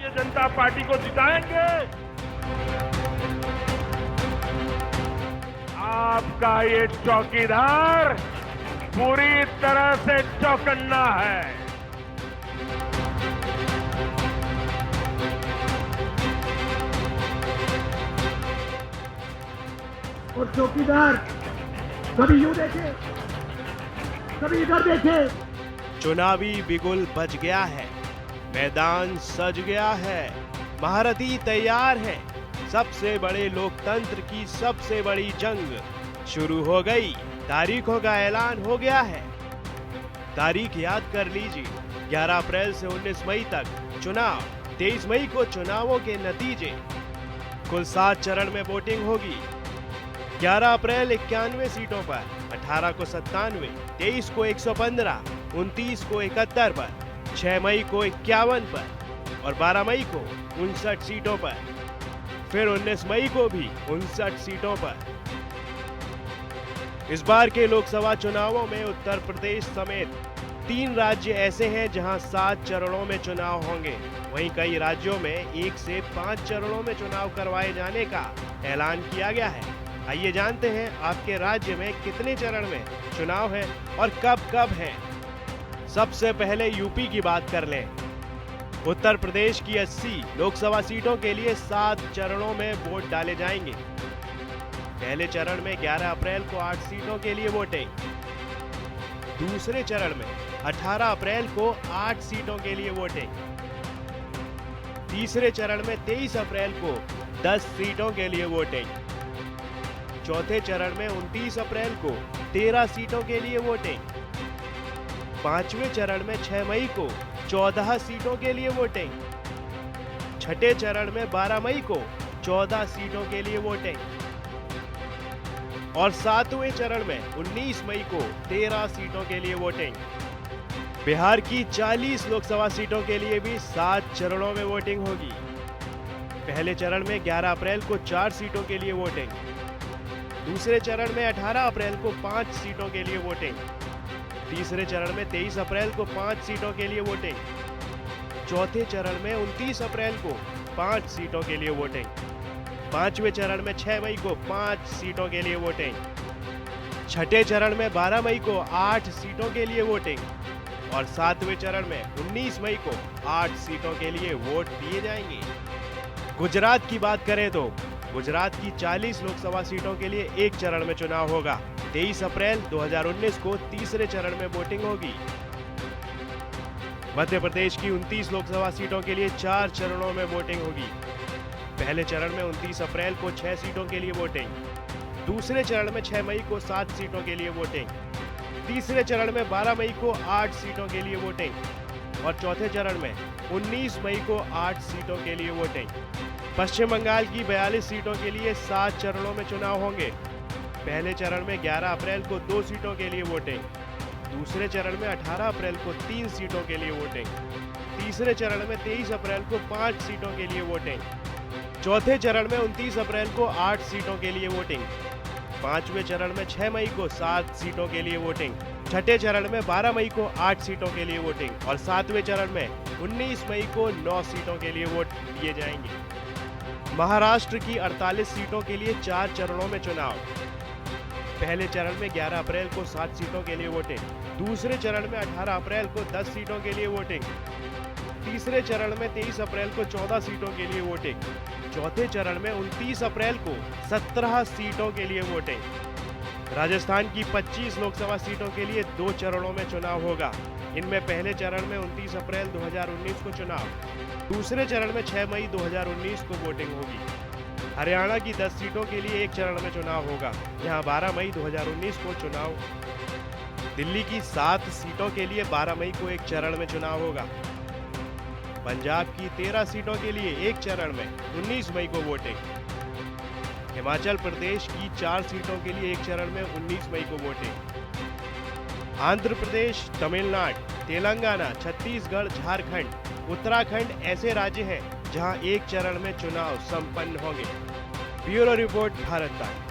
Bharatiya Janata party को जिताएंगे। आपका ये चौकीदार पूरी तरह से चौकन्ना है। और चौकीदार कभी यूं देखे, कभी इधर देखे। चुनावी बिगुल बज गया है, मैदान सज गया है, महारथी तैयार है। सबसे बड़े लोकतंत्र की सबसे बड़ी जंग शुरू हो गई। तारीखों का ऐलान हो गया है। तारीख याद कर लीजिए, 11 अप्रैल से 19 मई तक चुनाव। 23 मई को चुनावों के नतीजे। कुल 7 चरण में वोटिंग होगी। 11 अप्रैल 91 सीटों पर, 18 को 97, 23 को 115, 29 को 71 पर, 6 मई को 51 पर और 12 मई को 59 सीटों पर, फिर 19 मई को भी 59 सीटों पर। इस बार के लोकसभा चुनावों में उत्तर प्रदेश समेत 3 राज्य ऐसे हैं जहां 7 चरणों में चुनाव होंगे। वहीं कई राज्यों में 1 से 5 चरणों में चुनाव करवाए जाने का ऐलान किया गया है। आइए जानते हैं आपके राज्य में कितने चरण में चुनाव है और कब कब है। सबसे पहले यूपी की बात कर लें। उत्तर प्रदेश की 80 लोकसभा सीटों के लिए 7 चरणों में वोट डाले जाएंगे। पहले चरण में 11 अप्रैल को 8 सीटों के लिए वोटिंग। दूसरे चरण में 18 अप्रैल को 8 सीटों के लिए वोटिंग। तीसरे चरण में 23 अप्रैल को 10 सीटों के लिए वोटिंग। चौथे चरण में 29 अप्रैल को 13 सीटों के लिए वोटिंग। पांचवें चरण में 6 मई को 14 सीटों के लिए वोटिंग। छठे चरण में 12 मई को 14 सीटों के लिए वोटिंग और 7वें चरण में 19 मई को 13 सीटों के लिए वोटिंग। बिहार की 40 लोकसभा सीटों के लिए भी 7 चरणों में वोटिंग होगी। पहले चरण में 11 अप्रैल को 4 सीटों के लिए वोटिंग। दूसरे चरण में 18 अप्रैल को 5 सीटों के लिए वोटिंग। तीसरे चरण में 23 अप्रैल को 5 सीटों के लिए वोटिंग। चौथे चरण में 29 अप्रैल को 5 सीटों के लिए वोटिंग। पांचवें चरण में 6 मई को 5 सीटों के लिए वोटिंग। छठे चरण में 12 मई को 8 सीटों के लिए वोटिंग और 7वें चरण में 19 मई को 8 सीटों के लिए वोट दिए जाएंगे। गुजरात की बात करें तो गुजरात की 40 लोकसभा सीटों के लिए 1 चरण में चुनाव होगा। 23 अप्रैल 2019 को तीसरे चरण में वोटिंग होगी। मध्य प्रदेश की 29 लोकसभा सीटों के लिए 4 चरणों में वोटिंग होगी। पहले चरण में 29 अप्रैल को 6 सीटों के लिए वोटिंग। दूसरे चरण में 6 मई को 7 सीटों के लिए वोटिंग। तीसरे चरण में 12 मई को 8 सीटों के लिए वोटिंग और चौथे चरण में 19 मई को 8 सीटों के लिए वोटिंग। पश्चिम बंगाल की 42 सीटों के लिए 7 चरणों में चुनाव होंगे। पहले चरण में 11 अप्रैल को 2 सीटों के लिए वोटिंग। दूसरे चरण में 18 अप्रैल को 3 सीटों के लिए वोटिंग। तीसरे चरण में 23 अप्रैल को 5 सीटों के लिए वोटिंग। चौथे चरण में 29 अप्रैल को 8 सीटों के लिए वोटिंग। पांचवें चरण में 6 मई को 7 सीटों के लिए वोटिंग। छठे चरण में 12 मई को 8 सीटों के लिए वोटिंग और 7वें चरण में 19 मई को 9 सीटों के लिए वोट दिए जाएंगे। महाराष्ट्र की 48 सीटों के लिए 4 चरणों में चुनाव। पहले चरण में 11 अप्रैल को 7 सीटों के लिए वोटिंग। दूसरे चरण में 18 अप्रैल को 10 सीटों के लिए वोटिंग। तीसरे चरण में 23 अप्रैल को 14 सीटों के लिए वोटिंग। चौथे चरण में 29 अप्रैल को 17 सीटों के लिए वोटिंग। राजस्थान की 25 लोकसभा सीटों के लिए 2 चरणों में चुनाव होगा। इनमें पहले चरण में 29 अप्रैल 2019 को चुनाव। दूसरे चरण में 6 मई 2019 को वोटिंग होगी। हरियाणा की 10 सीटों के लिए 1 चरण में चुनाव होगा। यहाँ 12 मई 2019 को चुनाव। दिल्ली की 7 सीटों के लिए 12 मई को 1 चरण में चुनाव होगा। पंजाब की 13 सीटों के लिए 1 चरण में 19 मई को वोटिंग। हिमाचल प्रदेश की 4 सीटों के लिए 1 चरण में 19 मई को वोटिंग। आंध्र प्रदेश, तमिलनाडु, तेलंगाना, छत्तीसगढ़, झारखंड, उत्तराखंड ऐसे राज्य हैं जहां 1 चरण में चुनाव संपन्न होंगे। ब्यूरो रिपोर्ट, भारत तक।